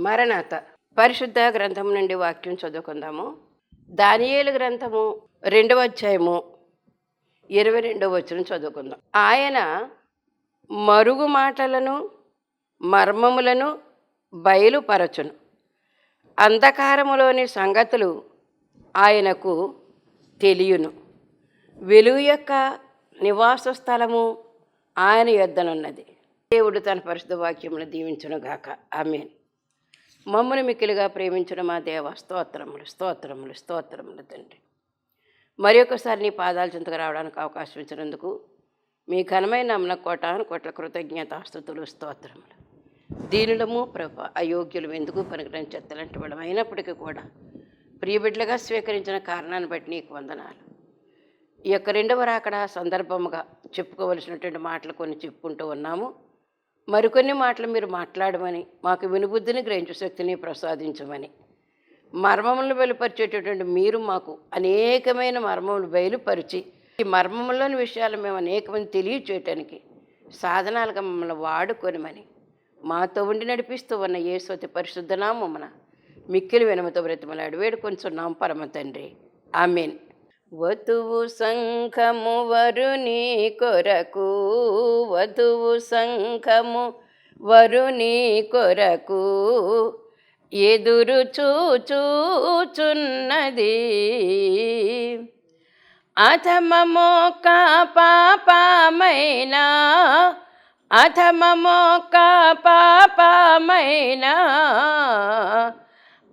మరణాత పరిశుద్ధ గ్రంథం నుండి వాక్యం చదువుకుందాము. దానియేలు గ్రంథము 2వ అధ్యాయము 22వ వచనం చదువుకుందాం. ఆయన మరుగు మాటలను మర్మములను బయలుపరచును, అంధకారములోని సంగతులు ఆయనకు తెలియను. వెలుగు యొక్క నివాస స్థలము ఆయన యొద్దనున్నది. దేవుడు తన పరిశుద్ధ వాక్యమును దీవించునుగాక. ఆమేన్. మమ్మల్ని మిక్కిలిగా ప్రేమించిన మా దేవ, స్తోత్రములు స్తోత్రములు స్తోత్రములు తండ్రి. మరి ఒకసారి నీ పాదాల చెంతకు రావడానికి అవకాశం ఇచ్చినందుకు మీ ఘనమైన నామమున కోటాను కోట్ల కృతజ్ఞతాస్తుతులు స్తోత్రములు. దీనులము ప్రభ, అయోగ్యులు ఎందుకు పనికిరాని చెత్తలంటి వాళ్ళం అయినప్పటికీ కూడా ప్రియబిడ్డలుగా స్వీకరించిన కారణాన్ని బట్టి నీకు వందనాలు. ఈ యొక్క 2వ రాకడ సందర్భముగా చెప్పుకోవలసినటువంటి మాటలు కొన్ని చెప్పుకుంటూ ఉన్నాము. మరికొన్ని మాటలు మీరు మాట్లాడమని, మాకు వినుబుద్ధిని గ్రహించు శక్తిని ప్రసాదించమని, మర్మములను బయలుపరిచేటటువంటి మీరు మాకు అనేకమైన మర్మములు బయలుపరిచి ఈ మర్మములోని విషయాలు మేము అనేకమంది తెలియచేయటానికి సాధనాలుగా మమ్మల్ని వాడుకొనిమని మాతో ఉండి నడిపిస్తూ ఉన్న యేసు పరిశుద్ధ నామమున మిక్కిలి వినమతో బ్రతిమలాడి వేడుకొంచున్నాం పరమ తండ్రి. ఆమేన్. వధువు సంఘము వరుని కొరకు, వధువు సంఘము వరుని కొరకు ఎదురు చూచుచున్నది. అధమమోక పాపమైనా, అధమమోక పాపమైనా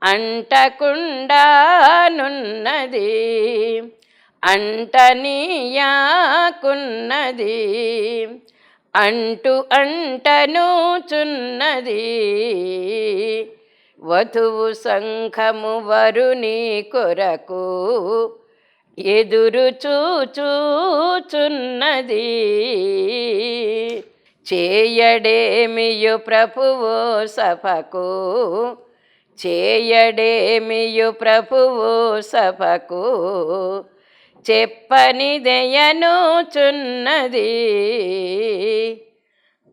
అంటకుండానున్నది, అంటనీయాకున్నది, అంటనుచున్నది. వధువు సంఘము వరుని కొరకు ఎదురు చూచుచున్నది. చేయడేమియు ప్రభువు సభకు, చేయడేమియు ప్రభువు సభకు చెప్పనిదయనుచున్నది.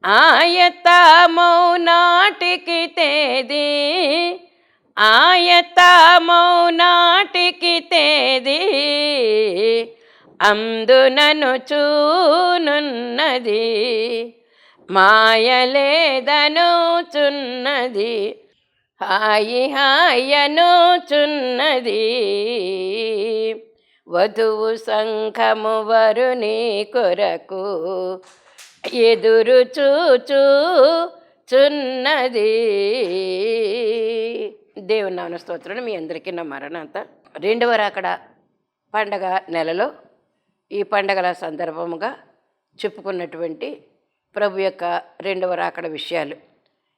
ఆయతమౌనాటికి తేది, ఆయతమౌనాటికి తేది అందుననుచునున్నది. మాయలేదనుచున్నది, హాయి హాయనుచున్నది. వధువు సంఘము వరుని కొరకు ఎదురు చూచుచున్నది. దేవుని నామమున స్తోత్రం. మీ అందరికీ నా మరణాత. 2వ రాకడ పండగ నెలలో ఈ పండగల సందర్భముగా చెప్పుకున్నటువంటి ప్రభు యొక్క 2వ రాకడ విషయాలు,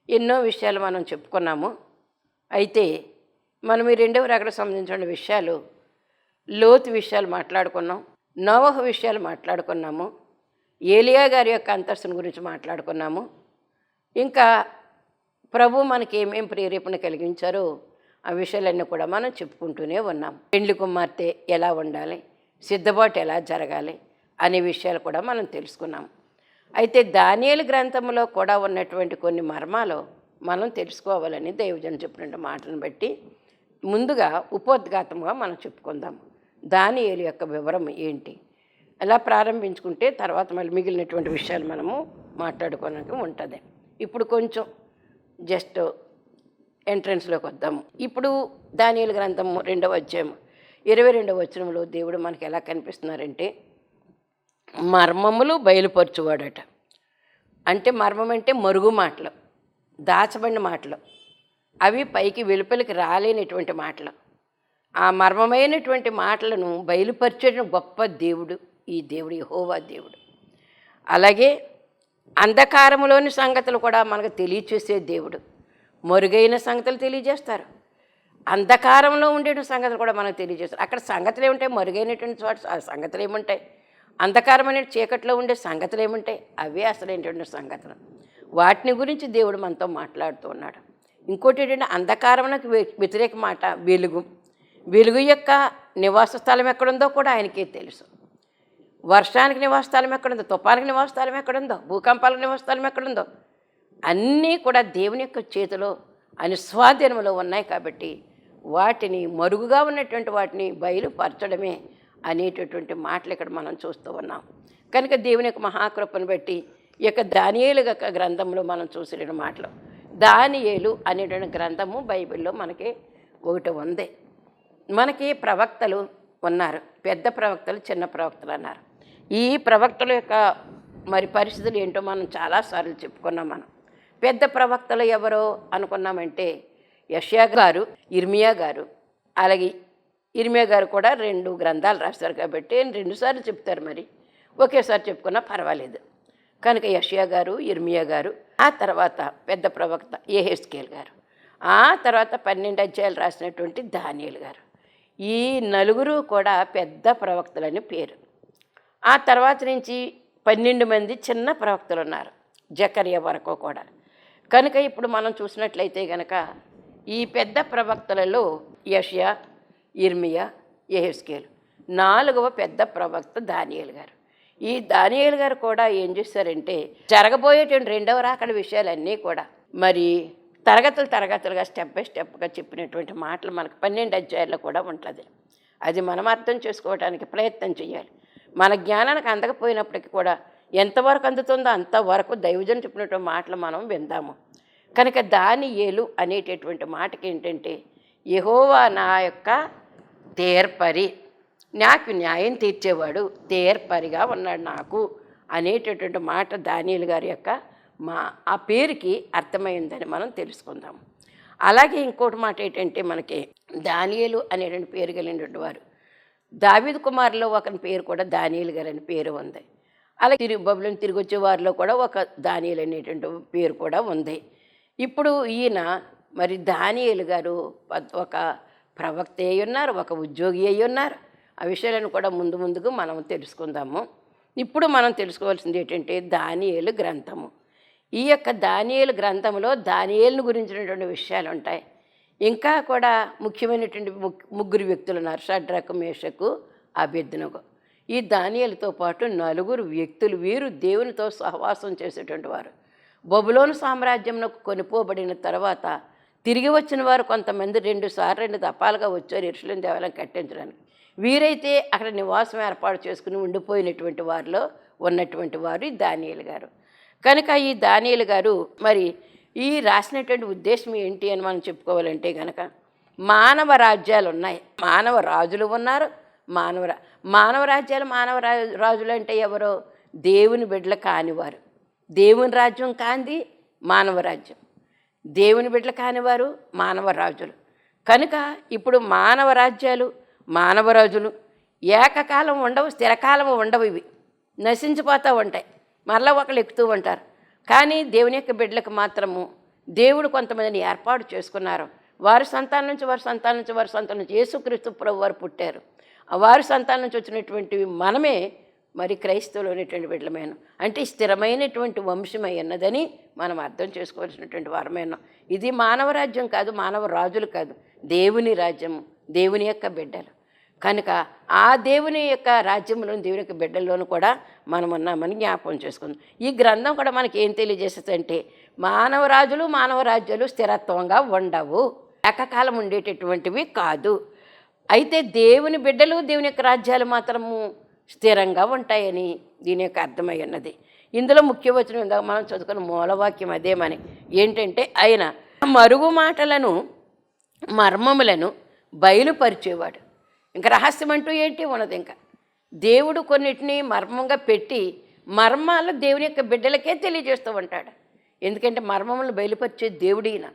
ఎన్నో విషయాలు మనం చెప్పుకున్నాము. అయితే మనం ఈ 2వ రాకడ సంబంధించిన విషయాలు, లోతు విషయాలు మాట్లాడుకున్నాం, నోవహు విషయాలు మాట్లాడుకున్నాము, ఏలియా గారి యొక్క అంతస్తుని గురించి మాట్లాడుకున్నాము. ఇంకా ప్రభు మనకి ఏమేం ప్రేరేపణ కలిగించారో ఆ విషయాలన్నీ కూడా మనం చెప్పుకుంటూనే ఉన్నాం. పెండ్లి కుమార్తె ఎలా ఉండాలి, సిద్ధపాటు ఎలా జరగాలి అనే విషయాలు కూడా మనం తెలుసుకున్నాం. అయితే దానియేలు గ్రంథంలో కూడా ఉన్నటువంటి కొన్ని మర్మాలు మనం తెలుసుకోవాలని దైవజనుడు చెప్పిన మాటలను బట్టి ముందుగా ఉపోద్ఘాతంగా మనం చెప్పుకుందాం. దానియేలు యొక్క వివరం ఏంటి అలా ప్రారంభించుకుంటే తర్వాత మళ్ళీ మిగిలినటువంటి విషయాలు మనము మాట్లాడుకోవడానికి ఉంటుంది. ఇప్పుడు కొంచెం జస్ట్ ఎంట్రన్స్లోకి వద్దాము. ఇప్పుడు దానియేలు గ్రంథము 2వ అధ్యాయం 22వ వచనంలో దేవుడు మనకి ఎలా కనిపిస్తున్నారంటే మర్మములు బయలుపరచువాడట. అంటే మర్మం అంటే మరుగు మాటలు, దాచబడిన మాటలు, అవి పైకి వెలుపలికి రాలేనటువంటి మాటలు. ఆ మర్మమైనటువంటి మాటలను బయలుపరిచే గొప్ప దేవుడు ఈ దేవుడు, యెహోవా దేవుడు. అలాగే అంధకారములోని సంగతులు కూడా మనకు తెలియచేసే దేవుడు. మరుగైన సంగతులు తెలియజేస్తారు, అంధకారంలో ఉండే సంగతులు కూడా మనకు తెలియజేస్తారు. అక్కడ సంగతులు ఏముంటాయి, మరుగైనటువంటి చోట ఆ సంగతులు ఏముంటాయి, అంధకారమైన చీకట్లో ఉండే సంగతులు ఏముంటాయి, అవే అసలైనటువంటి సంగతులు. వాటిని గురించి దేవుడు మనతో మాట్లాడుతూ ఉన్నాడు. ఇంకోటి ఏంటంటే అంధకారమునకు వ్యతిరేక మాట వెలుగు. వెలుగు యొక్క నివాస స్థలం ఎక్కడుందో కూడా ఆయనకే తెలుసు. వర్షానికి నివాస స్థలం ఎక్కడుందో, తుఫానికి నివాస స్థలం ఎక్కడుందో, భూకంపాలకు నివాస స్థలం ఎక్కడుందో అన్నీ కూడా దేవుని యొక్క చేతిలో ఆయన స్వాధీనంలో ఉన్నాయి కాబట్టి వాటిని మరుగుగా ఉన్నటువంటి వాటిని బయలుపరచడమే అనేటటువంటి మాటలు ఇక్కడ మనం చూస్తూ ఉన్నాం. కనుక దేవుని యొక్క మహాకృపను బట్టి ఈ యొక్క దానియేలు యొక్క గ్రంథంలో మనం చూసిన మాటలు, దానియేలు అనేటువంటి గ్రంథము బైబిల్లో మనకి ఒకటి ఉంది. మనకి ప్రవక్తలు ఉన్నారు, పెద్ద ప్రవక్తలు, చిన్న ప్రవక్తలు అన్నారు. ఈ ప్రవక్తల యొక్క మరి పరిస్థితులు ఏంటో మనం చాలాసార్లు చెప్పుకున్నాం. మనం పెద్ద ప్రవక్తలు ఎవరో అనుకున్నామంటే యెషయా గారు, ఇర్మియా గారు. అలాగే ఇర్మియా గారు కూడా 2 గ్రంథాలు రాస్తారు కాబట్టి 2 సార్లు చెప్తారు, మరి ఒకేసారి చెప్పుకున్నా పర్వాలేదు. కనుక యెషయా గారు, ఇర్మియా గారు, ఆ తర్వాత పెద్ద ప్రవక్త యెహెజ్కేలు గారు, ఆ తర్వాత 12 అధ్యాయాలు రాసినటువంటి దానియేలు గారు. ఈ నలుగురు కూడా పెద్ద ప్రవక్తలని పేరు. ఆ తర్వాత నుంచి 12 మంది చిన్న ప్రవక్తలు ఉన్నారు, జకర్యా వరకు కూడా. కనుక ఇప్పుడు మనం చూసినట్లయితే కనుక ఈ పెద్ద ప్రవక్తలలో యెషయా, ఇర్మియా, యెహెజ్కేలు, 4వ పెద్ద ప్రవక్త దానియేలు గారు. ఈ దానియేలు గారు కూడా ఏం చేశారంటే జరగబోయేటువంటి 2వ రాకడ విషయాలన్నీ కూడా మరి తరగతులుగా స్టెప్ బై స్టెప్గా చెప్పినటువంటి మాటలు మనకు 12 అధ్యాయాల్లో కూడా ఉంటుంది. అది మనం అర్థం చేసుకోవడానికి ప్రయత్నం చేయాలి. మన జ్ఞానానికి అందకపోయినప్పటికీ కూడా ఎంతవరకు అందుతుందో అంతవరకు దైవజన్ చెప్పినటువంటి మాటలు మనం విందాము. కనుక దానియేలు అనేటటువంటి మాటకి ఏంటంటే యెహోవా నా యొక్క తీర్పరి, నాకు న్యాయం తీర్చేవాడు, తీర్పరిగా ఉన్నాడు నాకు అనేటటువంటి మాట దానియేలు గారి యొక్క ఆ పేరుకి అర్థమైందని మనం తెలుసుకుందాము. అలాగే ఇంకోటి మాట ఏంటంటే మనకి దానియేలు అనేటువంటి పేరు కలిగినటువంటి వారు దావీదు కుమారులో ఒకరి పేరు కూడా దానియేలు గారు అని పేరు ఉంది. అలాగే బబులోను తిరిగి వచ్చే వారిలో కూడా ఒక దానియేలు అనేటువంటి పేరు కూడా ఉంది. ఇప్పుడు ఈయన మరి దానియేలు గారు ఒక ప్రవక్త అయి ఉన్నారు, ఒక ఉద్యోగి అయి ఉన్నారు. ఆ విషయాలను కూడా ముందుకు మనం తెలుసుకుందాము. ఇప్పుడు మనం తెలుసుకోవాల్సింది ఏంటంటే దానియేలు గ్రంథము. ఈ యొక్క దానియేలు గ్రంథంలో దానియేలును గురించినటువంటి విషయాలు ఉంటాయి. ఇంకా కూడా ముఖ్యమైనటువంటి 3 వ్యక్తులు ఉన్నారు, షడ్రకు, మేషకు, అబేద్నెగో. ఈ దానియేలుతో పాటు 4 వ్యక్తులు, వీరు దేవునితో సహవాసం చేసేటువంటి వారు. బబులోను సామ్రాజ్యంలో కొనిపోబడిన తర్వాత తిరిగి వచ్చిన వారు కొంతమంది 2 దఫాలుగా వచ్చారు యెరూషలేము దేవాలయం కట్టించడానికి. వీరైతే అక్కడ నివాసం ఏర్పాటు చేసుకుని ఉండిపోయినటువంటి వారిలో ఉన్నటువంటి వారు ఈ దానియేలు గారు. కనుక ఈ దానియేలు గారు మరి ఈ రాసినటువంటి ఉద్దేశం ఏంటి అని మనం చెప్పుకోవాలంటే కనుక మానవ రాజ్యాలు ఉన్నాయి, మానవ రాజులు ఉన్నారు. మానవ రాజ్యాలు, రాజులు అంటే ఎవరో దేవుని బిడ్డలు కానివారు. దేవుని రాజ్యం కాంది మానవ రాజ్యం, దేవుని బిడ్డలు కానివారు మానవ రాజులు. కనుక ఇప్పుడు మానవ రాజ్యాలు, మానవ రాజులు ఏకకాలం ఉండవు, స్థిరకాలం ఉండవు. ఇవి నశించిపోతూ ఉంటాయి, మరలా ఒకళ్ళు ఎక్కుతూ ఉంటారు. కానీ దేవుని యొక్క బిడ్డలకు మాత్రము దేవుడు కొంతమందిని ఏర్పాటు చేసుకున్నారు. వారి సంతానం నుంచి యేసుక్రీస్తు ప్రభు వారు పుట్టారు. వారి సంతానం నుంచి వచ్చినటువంటి మనమే మరి క్రైస్తవులు అనేటువంటి బిడ్డలమైన, అంటే స్థిరమైనటువంటి వంశమై ఉన్నదని మనం అర్థం చేసుకోవాల్సినటువంటి వారమైన. ఇది మానవ రాజ్యం కాదు, మానవ రాజులు కాదు, దేవుని రాజ్యము, దేవుని యొక్క బిడ్డలు. కనుక ఆ దేవుని యొక్క రాజ్యంలో, దేవుని యొక్క బిడ్డల్లోనూ కూడా మనం ఉన్నామని జ్ఞాపకం చేసుకుందాం. ఈ గ్రంథం కూడా మనకి ఏం తెలియజేస్తుందంటే మానవ రాజ్యాలు స్థిరత్వంగా ఉండవు, ఏకకాలం ఉండేటటువంటివి కాదు. అయితే దేవుని బిడ్డలు, దేవుని యొక్క రాజ్యాలు మాత్రము స్థిరంగా ఉంటాయని దీని యొక్క అర్థమై ఉన్నది. ఇందులో ముఖ్య వచనం ఇందాక మనం చదువుకున్న మూలవాక్యం అదేమని ఏంటంటే ఆయన మరుగు మాటలను, మర్మములను బయలుపరిచేవాడు. ఇంకా రహస్యం అంటూ ఏంటి ఉన్నది. ఇంకా దేవుడు కొన్నిటిని మర్మంగా పెట్టి మర్మాలు దేవుని యొక్క బిడ్డలకే తెలియజేస్తూ ఉంటాడు. ఎందుకంటే మర్మములను బయలుపరిచే దేవుడు ఈయన,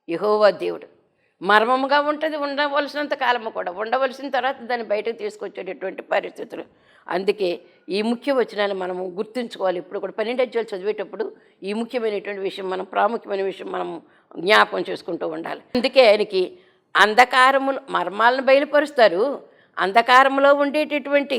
యెహోవా దేవుడు. మర్మముగా ఉంటుంది, ఉండవలసినంత కాలము కూడా, ఉండవలసిన తర్వాత దాన్ని బయటకు తీసుకొచ్చేటటువంటి పరిస్థితులు. అందుకే ఈ ముఖ్య వచనాన్ని మనము గుర్తుంచుకోవాలి. ఇప్పుడు కూడా 12 అధ్యాయాలు చదివేటప్పుడు ఈ ముఖ్యమైనటువంటి విషయం, మనం ప్రాముఖ్యమైన విషయం మనం జ్ఞాపకం చేసుకుంటూ ఉండాలి. అందుకే ఆయనకి అంధకారములు, మర్మాలను బయలుపరుస్తారు, అంధకారంలో ఉండేటటువంటి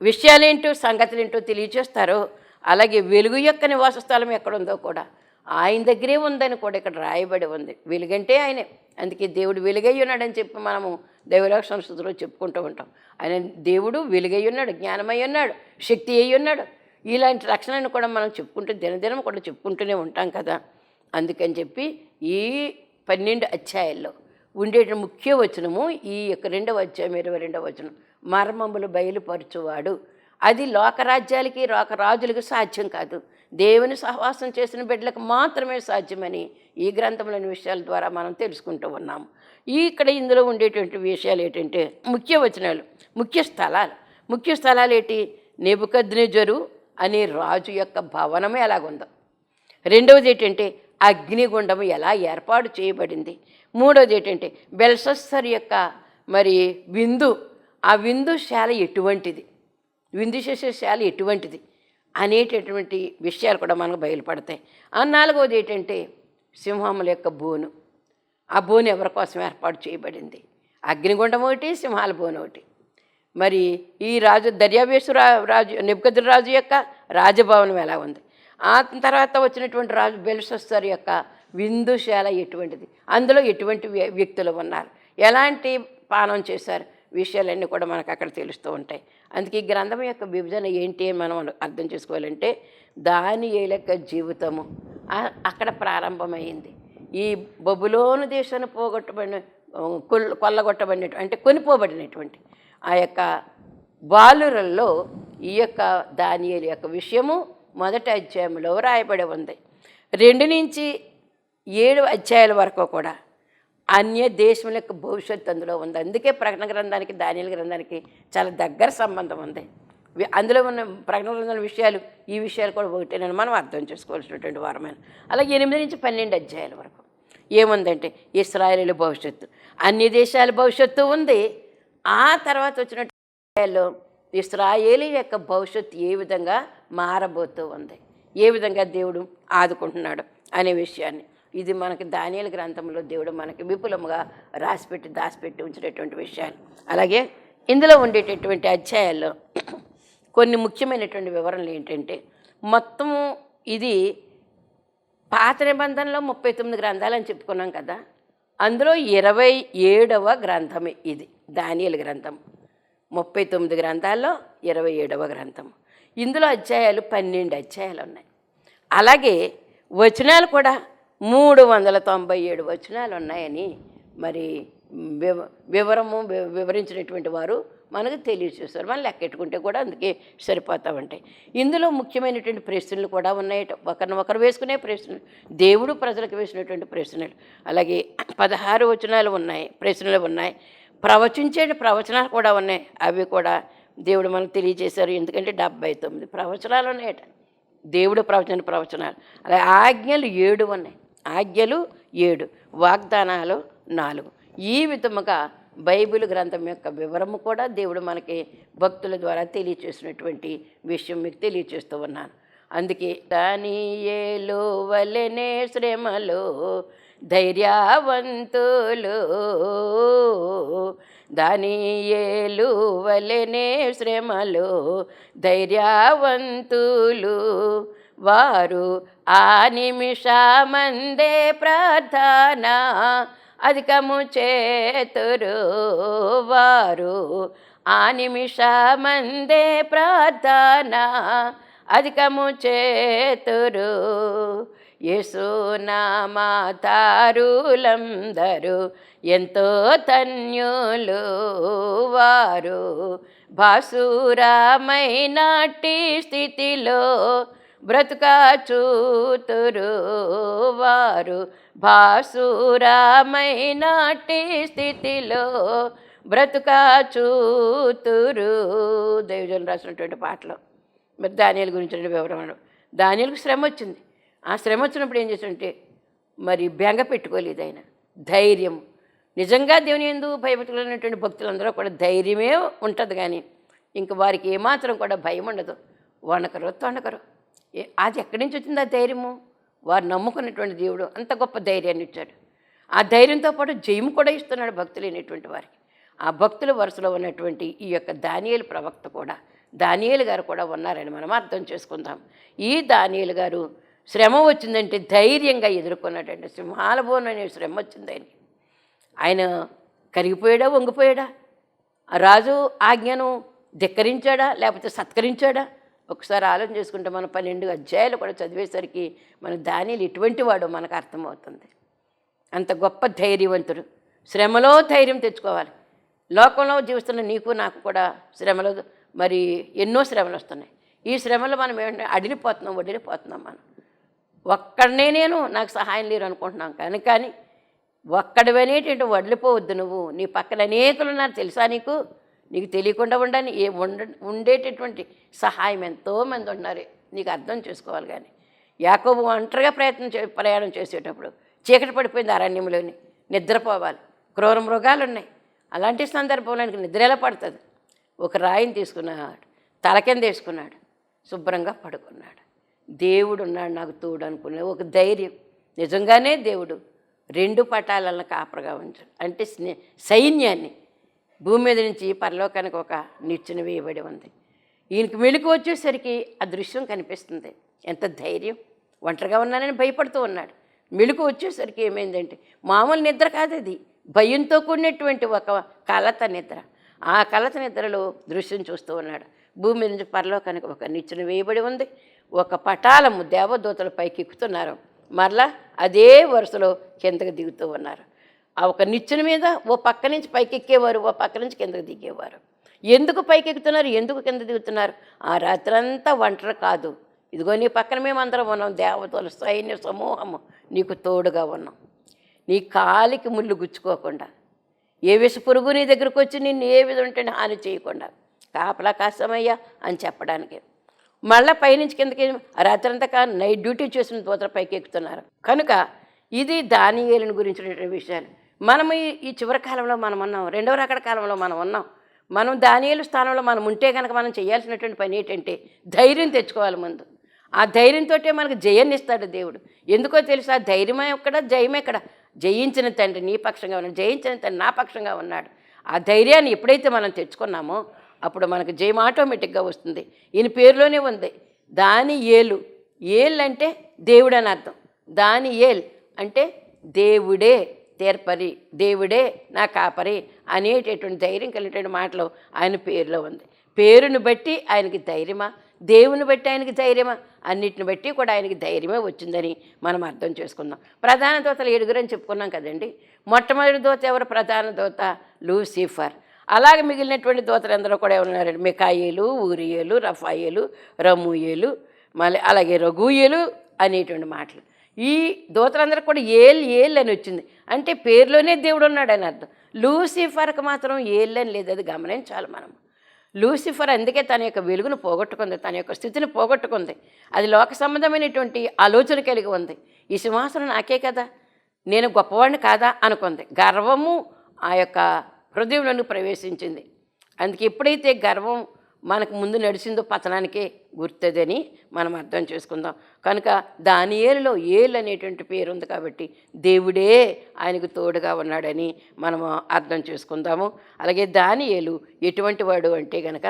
విషయాలేంటో, సంగతులేంటో తెలియజేస్తారు. అలాగే వెలుగు యొక్క నివాస స్థలం ఎక్కడుందో కూడా ఆయన దగ్గరే ఉందని కూడా ఇక్కడ రాయబడి ఉంది. వెలుగంటే ఆయనే. అందుకే దేవుడు వెలుగై ఉన్నాడని చెప్పి మనము దైవలక్షణ స్థుతిలో చెప్పుకుంటూ ఉంటాం. ఆయన దేవుడు వెలుగై ఉన్నాడు, జ్ఞానమై ఉన్నాడు, శక్తి అయి ఉన్నాడు. ఇలాంటి లక్షణాన్ని కూడా మనం చెప్పుకుంటూ దినదినం కూడా చెప్పుకుంటూనే ఉంటాం కదా. అందుకని చెప్పి ఈ 12 అధ్యాయాల్లో ఉండే ముఖ్య వచనము ఈ యొక్క 2వ అధ్యాయం 22వ వచనం, మర్మములు బయలుపరచువాడు. అది లోకరాజ్యాలకి లోకరాజులకు సాధ్యం కాదు, దేవుని సహవాసం చేసిన బిడ్డలకు మాత్రమే సాధ్యమని ఈ గ్రంథంలోని విషయాల ద్వారా మనం తెలుసుకుంటూ ఉన్నాము. ఇందులో ఉండేటువంటి విషయాలు ఏంటంటే ముఖ్య వచనాలు, ముఖ్య స్థలాలు ఏంటి? నెబుకద్నెజరు అనే రాజు యొక్క భవనం ఎలాగుందో, రెండవది ఏంటంటే అగ్నిగుండము ఎలా ఏర్పాటు చేయబడింది, మూడవది ఏంటంటే బెల్షస్సర్ యొక్క మరి విందు, ఆ విందుశాల ఎటువంటిది, విందు చేసేశాల ఎటువంటిది అనేటటువంటి విషయాలు కూడా మనకు బయలుపడతాయి. నాలుగవది ఏంటంటే సింహముల యొక్క బోను, ఆ బోను ఎవరి కోసం ఏర్పాటు చేయబడింది, అగ్నిగుండం ఒకటి, సింహాల బోను ఒకటి. మరి ఈ రాజు దర్యావేశు రాజు నెబుకద్నెజరు యొక్క రాజభవనం ఎలా ఉంది, ఆ తర్వాత వచ్చినటువంటి రాజు బెల్షస్సర్ యొక్క విందుశాల ఎటువంటిది, అందులో ఎటువంటి వ్యక్తులు ఉన్నారు, ఎలాంటి పానం చేశారు, విషయాలన్నీ కూడా మనకు అక్కడ తెలుస్తూ ఉంటాయి. అందుకే ఈ గ్రంథం యొక్క విభజన ఏంటి అని మనం అర్థం చేసుకోవాలంటే దానియేలు యొక్క జీవితము అక్కడ ప్రారంభమైంది. ఈ బబులోను దేశాన్ని కొల్లగొట్టబడినటువంటి అంటే కొనిపోబడినటువంటి ఆ యొక్క బాలురల్లో ఈ యొక్క దానియేలు యొక్క విషయము మొదటి అధ్యాయంలో రాయబడి ఉంది. 2 నుంచి 7 అధ్యాయాల వరకు కూడా అన్య దేశముల యొక్క భవిష్యత్తు అందులో ఉంది. అందుకే ప్రకటన గ్రంథానికి దానియేలు గ్రంథానికి చాలా దగ్గర సంబంధం ఉంది. అందులో ఉన్న ప్రకటన గ్రంథాల విషయాలు ఈ విషయాలు కూడా ఒకటేనని మనం అర్థం చేసుకోవాల్సినటువంటి వారమైన. అలాగే 8 నుంచి 12 అధ్యాయాల వరకు ఏముందంటే ఇశ్రాయేలు భవిష్యత్తు, అన్ని దేశాల భవిష్యత్తు ఉంది. ఆ తర్వాత వచ్చిన అధ్యాయాల్లో ఇశ్రాయేలు యొక్క భవిష్యత్తు ఏ విధంగా మారబోతూ ఉంది, ఏ విధంగా దేవుడు ఆదుకుంటున్నాడు అనే విషయాన్ని, ఇది మనకి దానియేలు గ్రంథంలో దేవుడు మనకి విపులముగా రాసిపెట్టి దాచిపెట్టి ఉంచినటువంటి విషయాలు. అలాగే ఇందులో ఉండేటటువంటి అధ్యాయాల్లో కొన్ని ముఖ్యమైనటువంటి వివరణలు ఏంటంటే మొత్తము ఇది పాత నిబంధనలో 39 గ్రంథాలు అని చెప్పుకున్నాం కదా, అందులో 27వ గ్రంథమే ఇది దానియేలు గ్రంథం. 39 గ్రంథాల్లో 27వ గ్రంథం. ఇందులో అధ్యాయాలు 12 అధ్యాయాలు ఉన్నాయి. అలాగే వచనాలు కూడా 397 వచనాలు ఉన్నాయని మరి వివరించినటువంటి వారు మనకు తెలియచేస్తారు. మనం లెక్కెట్టుకుంటే కూడా అందుకే సరిపోతూ ఉంటాయి. ఇందులో ముఖ్యమైనటువంటి ప్రశ్నలు కూడా ఉన్నాయి, ఒకరినొకరు వేసుకునే ప్రశ్నలు, దేవుడు ప్రజలకు వేసినటువంటి ప్రశ్నలు. అలాగే 16 వచనాలు ఉన్నాయి, ప్రశ్నలు ఉన్నాయి, ప్రవచించే ప్రవచనాలు కూడా ఉన్నాయి, అవి కూడా దేవుడు మనకు తెలియజేశారు. ఎందుకంటే 79 ప్రవచనాలు ఉన్నాయట, దేవుడు ప్రవచనాలు. అలాగే ఆజ్ఞలు 7 ఉన్నాయి, ఆజ్ఞలు 7, వాగ్దానాలు 4. ఈ విధముగా బైబిల్ గ్రంథం యొక్క వివరము కూడా దేవుడు మనకి భక్తుల ద్వారా తెలియచేసినటువంటి విషయం మీకు తెలియచేస్తూ ఉన్నాను. అందుకే దానియేలు వలెనే శ్రమలో ధైర్యవంతులు, దానియేలు వలెనే శ్రమలో ధైర్యవంతులు, వారు ఆ నిమిషమందే ప్రార్థన అధికము చేతురు, వారు ఆ నిమిషమందే ప్రార్థన అధికము చేతురు. యేసునామాతారులందరూ ఎంతో ధన్యులు, వారు భాసురమైనట్టి స్థితిలో బ్రతుకా చూతురు, వారు భాసురమైనట్టి స్థితిలో బ్రతుకా చూతురు. దైవజనులు రాసినటువంటి పాటలో మరి దానియేలు గురించిన వివరణ. దానియేలుకు శ్రమ వచ్చింది. ఆ శ్రమ వచ్చినప్పుడు ఏం చేస్తుంటే మరి బెంగ పెట్టుకోలేదు ఆయన, ధైర్యం. నిజంగా దేవుని యందు భయభక్తులైనటువంటి భక్తులందరూ కూడా ధైర్యమే ఉంటుంది, కానీ ఇంక వారికి ఏమాత్రం కూడా భయం ఉండదు, వణకరు తొణకరు. అది ఎక్కడి నుంచి వచ్చింది ఆ ధైర్యము? వారు నమ్ముకున్నటువంటి దేవుడు అంత గొప్ప ధైర్యాన్ని ఇచ్చాడు. ఆ ధైర్యంతో పాటు జయం కూడా ఇస్తున్నాడు భక్తులైనటువంటి వారికి. ఆ భక్తుల వరుసలో ఉన్నటువంటి ఈ యొక్క దానియేలు ప్రవక్త కూడా, దానియేలు గారు కూడా ఉన్నారని మనం అర్థం చేసుకుందాం. ఈ దానియేలు గారు శ్రమ వచ్చిందంటే ధైర్యంగా ఎదుర్కొన్నాడంటే, సింహాల బోను అనే శ్రమ వచ్చింది ఆయనకి. ఆయన కరిగిపోయాడా, వంగిపోయాడా? రాజు ఆజ్ఞను ధిక్కరించాడా లేకపోతే సత్కరించాడా? ఒకసారి ఆలోచన చేసుకుంటే మనం 12 అధ్యాయాలు కూడా చదివేసరికి మన దానియేలు ఎటువంటి వాడో మనకు అర్థమవుతుంది. అంత గొప్ప ధైర్యవంతుడు. శ్రమలో ధైర్యం తెచ్చుకోవాలి. లోకంలో జీవిస్తున్న నీకు నాకు కూడా శ్రమలు మరి ఎన్నో శ్రమలు వస్తున్నాయి. ఈ శ్రమలు మనం ఏంటంటే వదిలిపోతున్నాం మనం. ఒక్కడనే నాకు సహాయం లేరు అనుకుంటున్నాం. కానీ ఒక్కడివనేటువంటి వదిలిపోవద్దు. నువ్వు నీ పక్కన అనేకులు ఉన్నారు తెలుసా నీకు తెలియకుండా ఉండేటటువంటి సహాయం ఎంతోమంది ఉన్నారు. నీకు అర్థం చేసుకోవాలి. కానీ యాకోబు ఒంటరిగా ప్రయాణం చేసేటప్పుడు చీకటి పడిపోయింది అరణ్యంలోని. నిద్రపోవాలి, క్రూర మృగాలు ఉన్నాయి. అలాంటి సందర్భంలో నిద్ర ఎలా పడుతుంది? ఒక రాయిని తీసుకున్నాడు, తల కింద వేసుకున్నాడు, శుభ్రంగా పడుకున్నాడు. దేవుడు ఉన్నాడు నాకు తోడు అనుకునే ఒక ధైర్యం. నిజంగానే దేవుడు 2 పటాలను కాపరగా ఉంచాడు. అంటే సైన్యాన్ని భూమి మీద నుంచి పరలోకానికి ఒక నిచ్చెన వేయబడి ఉంది. ఈయనకి మెలకు వచ్చేసరికి ఆ దృశ్యం కనిపిస్తుంది. ఎంత ధైర్యం! ఒంటరిగా ఉన్నానని భయపడుతూ ఉన్నాడు. మెలకు వచ్చేసరికి ఏమైందంటే మామూలు నిద్ర కాదు, అది భయంతో కూడినటువంటి ఒక కలత నిద్ర. ఆ కలత నిద్రలో దృశ్యం చూస్తూ ఉన్నాడు. భూమి మీద నుంచి పరలోకానికి ఒక నిచ్చెన వేయబడి ఉంది. ఒక పటాలము దేవదూతలు పైకి ఎక్కుతున్నారు, మరలా అదే వరుసలో కిందకి దిగుతూ ఉన్నారు. ఆ ఒక నిచ్చెన మీద ఓ పక్క నుంచి పైకి ఎక్కేవారు, ఓ పక్క నుంచి కిందకి దిగేవారు. ఎందుకు పైకి ఎక్కుతున్నారు, ఎందుకు కింద దిగుతున్నారు? ఆ రాత్రంతా ఒంటరి కాదు. ఇదిగో నీ పక్కన మేమందరం ఉన్నాం, దేవతలు సైన్య సమూహము నీకు తోడుగా ఉన్నాం. నీ కాలికి ముళ్ళు గుచ్చుకోకుండా, ఏ విష పురుగు నీ దగ్గరకు వచ్చి నిన్ను ఏ విధంగా హాని చేయకుండా కాపలా కాసమయ్యా అని చెప్పడానికి. మళ్ళీ పైనుంచి కిందకి రాత్రంతా నైట్ డ్యూటీ చేసిన దూతల పైకి ఎక్కుతున్నారు. కనుక ఇది దానియేలుని గురించినటువంటి విషయాలు. మనము ఈ చివరి కాలంలో మనం ఉన్నాం, 2వ రాకడ కాలంలో మనం ఉన్నాం. మనం దానియేలు స్థానంలో మనం ఉంటే కనుక మనం చేయాల్సినటువంటి పని ఏంటంటే ధైర్యం తెచ్చుకోవాలి ముందు. ఆ ధైర్యంతో మనకు జయాన్ని ఇస్తాడు దేవుడు. ఎందుకో తెలుసా? ధైర్యం ఎక్కడ, జయం ఎక్కడ? జయించిన తండ్రి నీ పక్షంగా ఉన్నాడు, జయించిన తండ్రి నా పక్షంగా ఉన్నాడు. ఆ ధైర్యాన్ని ఎప్పుడైతే మనం తెచ్చుకున్నామో అప్పుడు మనకు జయం ఆటోమేటిక్గా వస్తుంది. ఈయన పేరులోనే ఉంది దానియేలు. ఏల్ అంటే దేవుడు అని అర్థం. దానియేల్ అంటే దేవుడే తీర్పరి, దేవుడే నా కాపరి అనేటటువంటి ధైర్యం కలిగినటువంటి మాటలు ఆయన పేరులో ఉంది. పేరుని బట్టి ఆయనకి ధైర్యమా, దేవుని బట్టి ఆయనకి ధైర్యమా? అన్నిటిని బట్టి కూడా ఆయనకి ధైర్యమే వచ్చిందని మనం అర్థం చేసుకుందాం. ప్రధాన దూతలు 7 అని చెప్పుకున్నాం కదండి. మొట్టమొదటి దూత ఎవరు? ప్రధాన దూత లూసిఫర్. అలాగే మిగిలినటువంటి దూతలందరూ కూడా ఎవరున్నారండి? మికాయేలు, ఊరియేలు, రఫాయేలు, రమూయేలు, మళ్ళీ అలాగే రఘూయేలు అనేటువంటి మాటలు. ఈ దూతలందరూ కూడా ఏల్ అని వచ్చింది. అంటే పేరులోనే దేవుడు ఉన్నాడు అని అర్థం. లూసిఫర్కి మాత్రం ఏల్ అని లేదు, అది గమనించాలి మనం. లూసిఫర్ అందుకే తన యొక్క వెలుగును పోగొట్టుకుంది, తన యొక్క స్థితిని పోగొట్టుకుంది. అది లోక సంబంధమైనటువంటి ఆలోచన కలిగి ఉంది. ఈ సింహాసనం నాకే కదా, నేను గొప్పవాడిని కాదా అనుకుంది. గర్వము ఆ యొక్క హృదయంలోకి ప్రవేశించింది. అందుకే ఎప్పుడైతే గర్వం మనకు ముందు నడిచిందో పతనానికే గుర్తుందని మనం అర్థం చేసుకుందాం. కనుక దానియేలులో ఏలు అనేటువంటి పేరు ఉంది కాబట్టి దేవుడే ఆయనకు తోడుగా ఉన్నాడని మనము అర్థం చేసుకుందాము. అలాగే దానియేలు ఎటువంటి వాడు అంటే గనక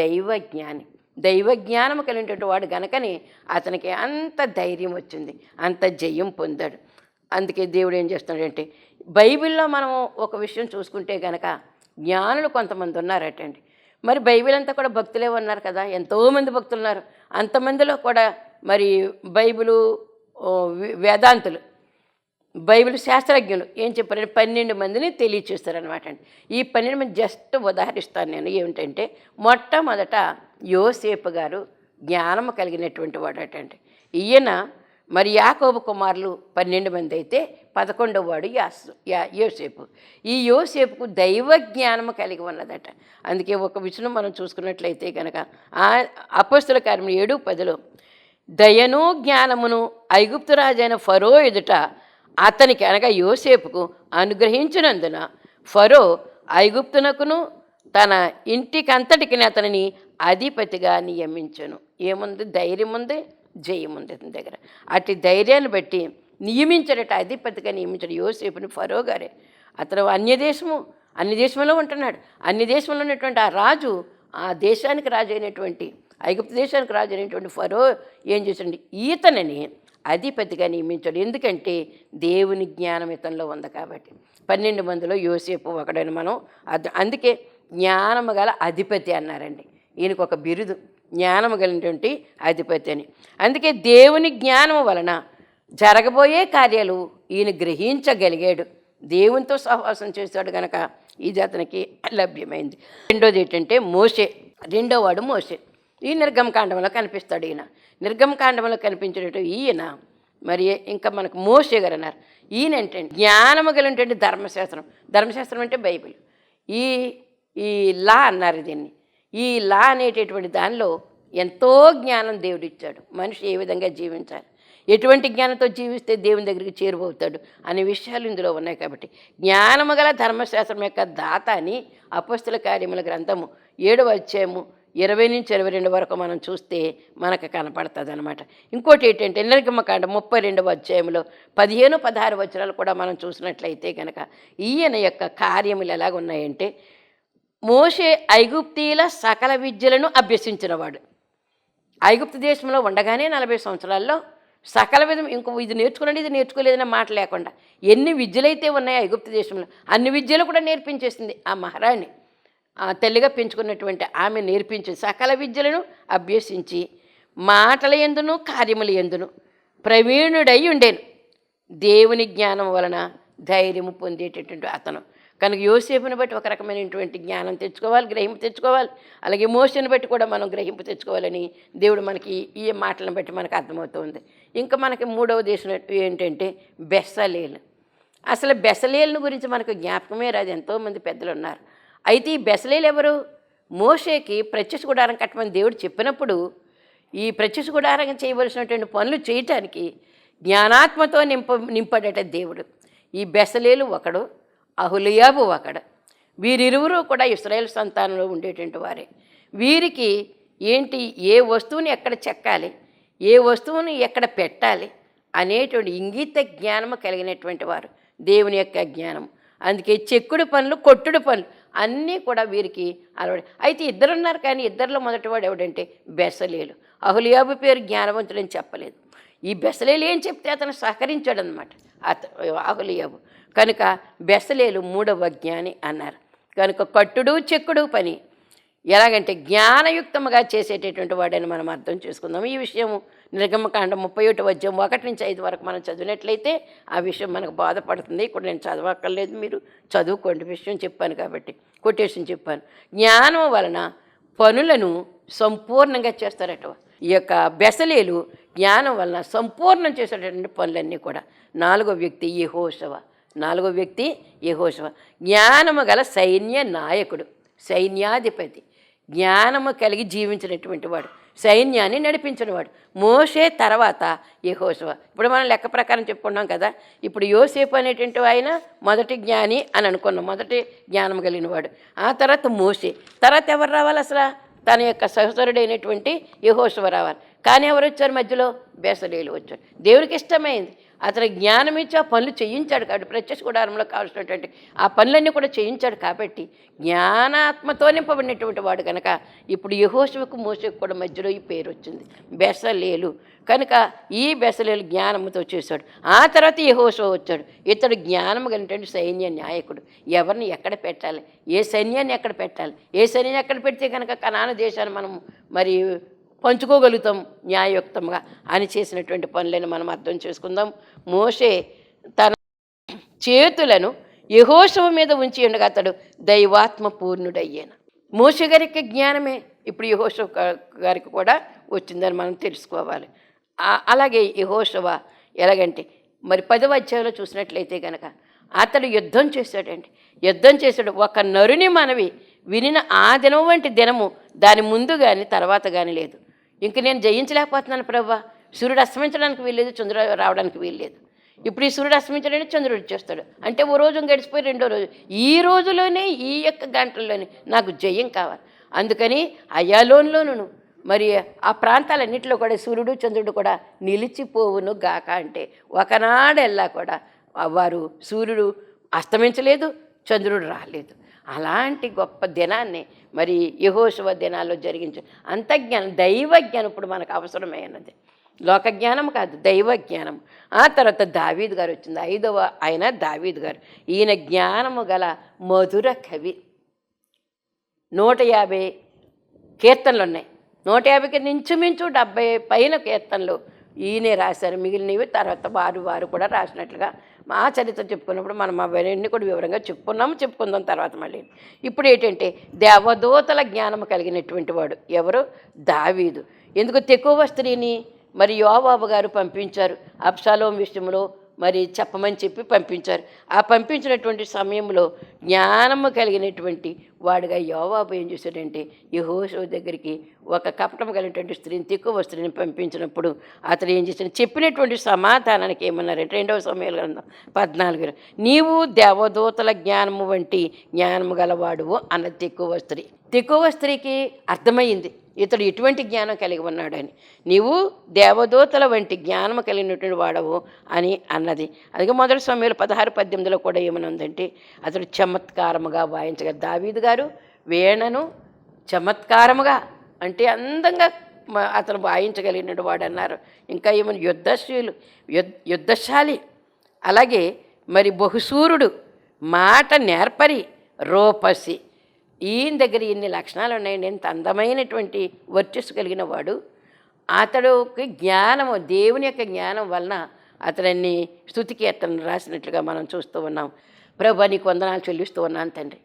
దైవజ్ఞాని. దైవజ్ఞానం కలిగినటువంటి వాడు గనకని అతనికి అంత ధైర్యం వచ్చింది, అంత జయం పొందాడు. అందుకే దేవుడు ఏం చేస్తున్నాడంటే బైబిల్లో మనం ఒక విషయం చూసుకుంటే గనక జ్ఞానులు కొంతమంది ఉన్నారటండి. మరి బైబిల్ అంతా కూడా భక్తులే ఉన్నారు కదా, ఎంతోమంది భక్తులు ఉన్నారు. అంతమందిలో కూడా మరి బైబిలు వేదాంతులు, బైబిల్ శాస్త్రజ్ఞులు ఏం చెప్పారంటే 12 మందిని తెలియచేస్తారనమాట అండి. ఈ 12 మంది జస్ట్ ఉదాహరిస్తాను నేను. ఏమిటంటే మొట్టమొదట యోసేపు గారు జ్ఞానము కలిగినటువంటి వాడటండి. ఈయన మరి యాకోబు కుమారులు 12 మంది అయితే 11వ వాడు యోసేపు. ఈ యోసేపుకు దైవ జ్ఞానము కలిగి ఉన్నదట. అందుకే ఒక విషయం మనం చూసుకున్నట్లయితే కనుక అపోస్తుల కార్యం 7:10 దయను జ్ఞానమును ఐగుప్తు రాజైన ఫరో ఎదుట అతనికి అనగా యోసేపుకు అనుగ్రహించినందున ఫరో ఐగుప్తునకును తన ఇంటికంతటికి అతనిని అధిపతిగా నియమించను. ఏముంది? ధైర్యం ఉంది, జయం ఉంది అతని దగ్గర. అటు ధైర్యాన్ని బట్టి నియమించడట, అధిపతిగా నియమించడు యోసేపుని ఫరో గారే. అతను అన్ని దేశంలో ఉంటున్నాడు. అన్ని దేశంలో ఉన్నటువంటి ఆ రాజు, ఆ దేశానికి రాజు అయినటువంటి ఐగుప్తు దేశానికి రాజు అయినటువంటి ఫరో ఏం చేశాడు? ఈతనని అధిపతిగా నియమించాడు. ఎందుకంటే దేవుని జ్ఞానం ఇతనిలో ఉంది కాబట్టి. 12 మందిలో యోసేపు ఒకడని మనం అందుకే జ్ఞానము గల అధిపతి అన్నారండి. ఈయనకు ఒక బిరుదు, జ్ఞానము కలిగినటువంటి అధిపతి అని. అందుకే దేవుని జ్ఞానము వలన జరగబోయే కార్యాలు ఈయన గ్రహించగలిగాడు. దేవునితో సహవాసం చేశాడు గనక ఇది అతనికి లభ్యమైంది. రెండోది ఏంటంటే మోషే, రెండోవాడు మోషే. ఈ నిర్గమకాండంలో కనిపిస్తాడు ఈయన. నిర్గమకాండంలో కనిపించేటట్టు ఈయన మరి ఇంకా మనకు మోషే గారు అన్నారు. ఈయన ఏంటంటే జ్ఞానము కలిగినటువంటి ధర్మశాస్త్రం. ధర్మశాస్త్రం అంటే బైబిల్. ఈ ఈ లా అన్నారు దీన్ని. ఈ లా అనేటటువంటి దానిలో ఎంతో జ్ఞానం దేవుడిచ్చాడు. మనిషి ఏ విధంగా జీవించాలి, ఎటువంటి జ్ఞానంతో జీవిస్తే దేవుని దగ్గరికి చేరువవుతాడు అనే విషయాలు ఇందులో ఉన్నాయి. కాబట్టి జ్ఞానము గల ధర్మశాస్త్రం యొక్క దాత అని అపొస్తలుల కార్యముల గ్రంథము 7వ అధ్యాయము 20 నుంచి 22 వరకు మనం చూస్తే మనకు కనపడుతుంది అనమాట. ఇంకోటి ఏంటంటే నిర్గమకాండం 32వ అధ్యాయంలో 15, 16 వచనాలు కూడా మనం చూసినట్లయితే కనుక ఈయన యొక్క కార్యములు ఎలాగున్నాయంటే, మోషే ఐగుప్తీయుల సకల విద్యలను అభ్యసించినవాడు. ఐగుప్తు దేశంలో ఉండగానే 40 సంవత్సరాల్లో సకల విధం ఇంకో ఇది నేర్చుకున్నాడు ఇది నేర్చుకోలేదనే మాట లేకుండా ఎన్ని విద్యలైతే ఉన్నాయో ఐగుప్తు దేశంలో అన్ని విద్యలు కూడా నేర్పించేసింది ఆ మహారాణి. తల్లిగా పెంచుకున్నటువంటి ఆమె నేర్పించి సకల విద్యలను అభ్యసించి మాటల యందును కార్యముల యందును ప్రవీణుడై ఉండేను. దేవుని జ్ఞానం వలన ధైర్యము పొందేటటువంటి అతను కనుక యోసేపుని బట్టి ఒక రకమైనటువంటి జ్ఞానం తెచ్చుకోవాలి, గ్రహింపు తెచ్చుకోవాలి. అలాగే మోషేని బట్టి కూడా మనం గ్రహింపు తెచ్చుకోవాలని దేవుడు మనకి ఈ మాటలను బట్టి మనకు అర్థమవుతుంది. ఇంకా మనకి మూడవ దేశం ఏంటంటే బెసలేలు. అసలు బెసలేలను గురించి మనకు జ్ఞాపకమే రాదు. ఎంతోమంది పెద్దలు ఉన్నారు. అయితే ఈ బెసలేలు ఎవరు? మోషేకి ప్రత్యక్ష గుడారం కట్టమని దేవుడు చెప్పినప్పుడు ఈ ప్రత్యక్ష గుడారం చేయవలసినటువంటి పనులు చేయటానికి జ్ఞానాత్మతో నింపడట దేవుడు. ఈ బెసలేలు ఒకడు, అహులియాబు ఒకడు. వీరిరువురు కూడా ఇశ్రాయేలు సంతానంలో ఉండేటువంటి వారే. వీరికి ఏంటి, ఏ వస్తువుని ఎక్కడ చెక్కాలి, ఏ వస్తువుని ఎక్కడ పెట్టాలి అనేటువంటి ఇంగిత జ్ఞానము కలిగినటువంటి వారు, దేవుని యొక్క జ్ఞానం. అందుకే చెక్కుడు పనులు, కొట్టుడు పనులు అన్నీ కూడా వీరికి అలవాడు. అయితే ఇద్దరున్నారు, కానీ ఇద్దరిలో మొదటివాడు ఎవడంటే బెసలేలు. అహులియాబు పేరు జ్ఞానవంతుడని చెప్పలేదు. ఈ బెసలేలు ఏం చెప్తే అతను సహకరించాడనమాట అహులియాబు. కనుక బెసలేలు మూడవ జ్ఞాని అన్నారు. కనుక కట్టుడు చెక్కుడు పని ఎలాగంటే జ్ఞానయుక్తముగా చేసేటటువంటి వాడని మనం అర్థం చేసుకుందాం. ఈ విషయం నిర్గమకాండం 31వ అధ్యాయం 1 నుంచి 5 వరకు మనం చదివినట్లయితే ఆ విషయం మనకు బాధపడుతుంది. ఇప్పుడు నేను చదవక్కర్లేదు, మీరు చదువుకోండి. విషయం చెప్పాను కాబట్టి కొటేషన్ చెప్పాను. జ్ఞానం వలన పనులను సంపూర్ణంగా చేస్తారట. ఈ యొక్క బెసలేలు జ్ఞానం వలన సంపూర్ణం చేసేటటువంటి పనులన్నీ కూడా. నాలుగో వ్యక్తి యెహోషువ. జ్ఞానము గల సైన్య నాయకుడు, సైన్యాధిపతి. జ్ఞానము కలిగి జీవించినటువంటి వాడు, సైన్యాన్ని నడిపించినవాడు. మోషే తర్వాత యెహోషువ. ఇప్పుడు మనం లెక్క ప్రకారం చెప్పుకున్నాం కదా. ఇప్పుడు యోసేపు అనేటువంటి ఆయన మొదటి జ్ఞాని అని అనుకున్నాం, మొదటి జ్ఞానం కలిగిన వాడు. ఆ తర్వాత మోషే, తర్వాత ఎవరు రావాలి? అసలు తన యొక్క సహోదరుడైనటువంటి యెహోషువ రావాలి. కానీ ఎవరు వచ్చారు మధ్యలో? బెసలేలు వచ్చాడు. దేవునికి ఇష్టమైంది, అతను జ్ఞానం ఇచ్చి ఆ పనులు చేయించాడు. కాబట్టి ప్రత్యక్ష గుడారంలో కావాల్సినటువంటి ఆ పనులన్నీ కూడా చేయించాడు. కాబట్టి జ్ఞానాత్మతో నింపబడినటువంటి వాడు కనుక ఇప్పుడు యెహోషువకు మోషేకు కూడా మధ్యలో ఈ పేరు వచ్చింది, బెసలేలు. కనుక ఈ బెసలేలు జ్ఞానంతో చేశాడు. ఆ తర్వాత యెహోషువ వచ్చాడు. ఇతడు జ్ఞానం కలిగినటువంటి సైన్య నాయకుడు. ఎవరిని ఎక్కడ పెట్టాలి, ఏ సైన్యాన్ని ఎక్కడ పెట్టాలి, ఏ సైన్యాన్ని ఎక్కడ పెడితే కనుక కనాను దేశాన్ని మనం మరి పంచుకోగలుగుతాం న్యాయయుక్తంగా అని చేసినటువంటి పనులను మనం అర్థం చేసుకుందాం. మోషే తన చేతులను యెహోషువ మీద ఉంచి ఉండగా అతడు దైవాత్మ పూర్ణుడయ్యాను. మోషే గారికి జ్ఞానమే ఇప్పుడు యెహోషువ గారికి కూడా వచ్చిందని మనం తెలుసుకోవాలి. అలాగే యెహోషువ ఎలాగంటే మరి 10వ అధ్యాయంలో చూసినట్లయితే కనుక అతడు యుద్ధం చేశాడు. ఒక నరుని మనవి వినిన ఆ దినం వంటి దినము దాని ముందు కానీ తర్వాత కానీ లేదు. ఇంక నేను జయించలేకపోతున్నాను ప్రభువా, సూర్యుడు అస్తమించడానికి వీల్లేదు, చంద్రుడు రావడానికి వీల్లేదు. ఇప్పుడు ఈ సూర్యుడు అస్తమించడానికి చంద్రుడు వచ్చేస్తాడు అంటే ఓ రోజు గడిచిపోయి రెండో రోజు, ఈ రోజులోనే ఈ యొక్క గంటల్లోనే నాకు జయం కావాలి. అందుకని అయాలోన్లోను మరి ఆ ప్రాంతాలన్నింటిలో కూడా సూర్యుడు చంద్రుడు కూడా నిలిచిపోవును గాక అంటే ఒకనాడెల్లా కూడా వారు సూర్యుడు అస్తమించలేదు, చంద్రుడు రాలేదు. అలాంటి గొప్ప దినాన్ని మరి యెహోషువ దినాల్లో జరిగించు. అంతజ్ఞానం, దైవజ్ఞానం ఇప్పుడు మనకు అవసరమైనది. లోకజ్ఞానం కాదు, దైవజ్ఞానం. ఆ తర్వాత దావీదు గారు వచ్చింది, 5వ ఆయన దావీదు గారు. ఈయన జ్ఞానము గల మధుర కవి. 150 కీర్తనలు ఉన్నాయి. 150కి ఇంచుమించు 70 పైన కీర్తనలు ఈయనే రాశారు, మిగిలినవి తర్వాత వారు కూడా రాసినట్లుగా మా చరిత్ర చెప్పుకున్నప్పుడు మనం అవన్నీ కూడా వివరంగా చెప్పుకుందాం తర్వాత మళ్ళీ. ఇప్పుడు ఏంటంటే దేవదూతల జ్ఞానం కలిగినటువంటి వాడు ఎవరు? దావీదు. ఎందుకు తెకోవ స్త్రీని మరి యోవాబు గారు పంపించారు అబ్షాలోము విషయంలో మరి చెప్పమని చెప్పి పంపించారు. ఆ పంపించినటువంటి సమయంలో జ్ఞానము కలిగినటువంటి వాడుగా యోవాబు ఏం చేశాడంటే యెహోషువ దగ్గరికి ఒక కపటం కలిగినటువంటి స్త్రీని, తెకోవ స్త్రీని పంపించినప్పుడు అతను ఏం చేశాడు? చెప్పినటువంటి సమాధానానికి ఏమన్నారంటే 2వ సమూయేలు గ్రంథం 14, నీవు దేవదూతల జ్ఞానము వంటి జ్ఞానము గలవాడువు అన్నది తెకోవ స్త్రీకి అర్థమయ్యింది ఇతడు ఎటువంటి జ్ఞానం కలిగి ఉన్నాడని. నీవు దేవదూతల వంటి జ్ఞానం కలిగినటువంటి వాడవు అని అన్నది. అందుకే మొదటి సమయంలో 16-18 కూడా ఏమని ఉందంటే అతడు చమత్కారముగా వాయించగా, దావీదు గారు వీణను చమత్కారముగా అంటే అందంగా అతను వాయించగలిగినటువంటి వాడు అన్నారు. ఇంకా ఏమని యుద్ధశాలి, అలాగే మరి బహుశూరుడు, మాట నేర్పరి, రూపసి. ఈయన దగ్గర ఇన్ని లక్షణాలు ఉన్నాయండి. ఎంత అందమైనటువంటి వర్చస్సు కలిగిన వాడు. అతడుకి జ్ఞానము, దేవుని యొక్క జ్ఞానం వలన అతన్ని స్తుతి కీర్తనలు రాసినట్లుగా మనం చూస్తూ ఉన్నాం. ప్రభువా నీకు వందనాలు చెల్లిస్తూ ఉన్నాను తండ్రి.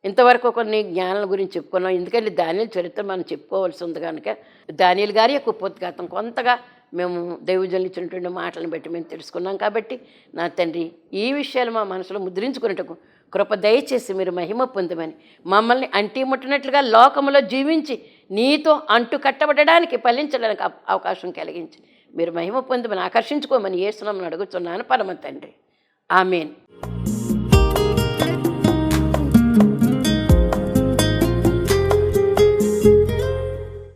ఇంతవరకు కొన్ని జ్ఞానాల గురించి చెప్పుకున్నాం. ఎందుకంటే దానియేలు చరిత్ర మనం చెప్పుకోవాల్సి ఉంది కనుక దానియేలు గారి యొక్క ఉపోద్ఘాతం కొంతగా మేము దైవజనులు ఇచ్చినటువంటి మాటలను బట్టి మేము తెలుసుకున్నాం. కాబట్టి నా తండ్రి ఈ విషయాలు మా మనసులో ముద్రించుకున్నట్టుకు కృప దయచేసి మీరు మహిమ పొందమని, మమ్మల్ని అంటి ముట్టినట్లుగా లోకములో జీవించి నీతో అంటు కట్టబడడానికి ఫలించడానికి అవకాశం కలిగించి మీరు మహిమ పొందమని, ఆకర్షించుకోమని యేసు నామమున అడుగుతున్నాను పరమ తండ్రి. ఆమేన్.